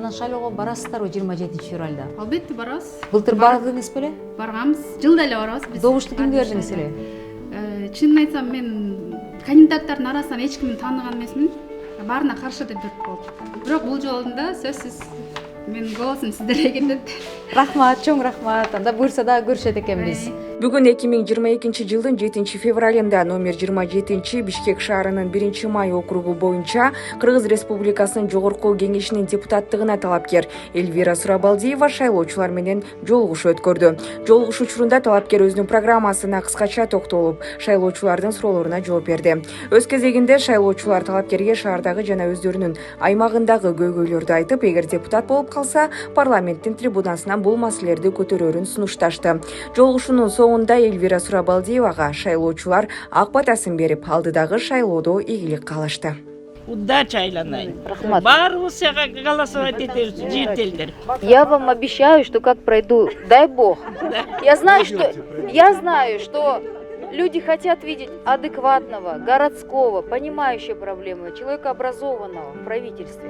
анан шайлоого барасыздарбы 27 февралда? Албетте барабыз. Былтыр бардыңыз беле? Барганбыз. Жылда эле барабыз биз. Добушту кимге бердиңиз эле? Чынын айтсам мен кандидаттардын арасынан эч кимди тааныган эмесмин. Баарына каршы деп берип болдум. Бирок бул жолу да сөзсүз менин голосум сиздерге кетет. Рахмат, чоң рахмат. Анда буюрса да көрүшөт экенбиз. Бүгүн 2022 жылдын 7 февралында номер 27 Бишкек шаарынын 1 май округу боюнча Кыргыз Республикасынын жогорку кеңешинин депутаттыгына талапкер Эльвира Сурабалдиева шайлоочулар менен жолугушуу өткөрдү. Жолугушуу учурунда талапкер өзүнүн программасына кыскача токтолуп, шайлоочулардын суроолоруна жооп берди. Өз кезегинде шайлоочулар талапкерге шаардагы жана өздөрүнүн аймагындагы көйгөйлөрдү айтып, эгер депутат болуп калса, парламенттин трибунасынан бул маселелерди көтөрөрүн сунушташты. Жолугушуунун соңунда Эльвира Сурабалдиевага шайлоочулар ак батасын берип, алдыдагы шайлоодо ийгилик каалашты. Удача айланайын. Рахмат. Баарыбыз сага голосовать этебиз, жииртелдер. Я вам обещаю, что как пройду, дай бог. Я знаю, что люди хотят видеть адекватного, городского, понимающего проблемы, человека образованного в правительстве.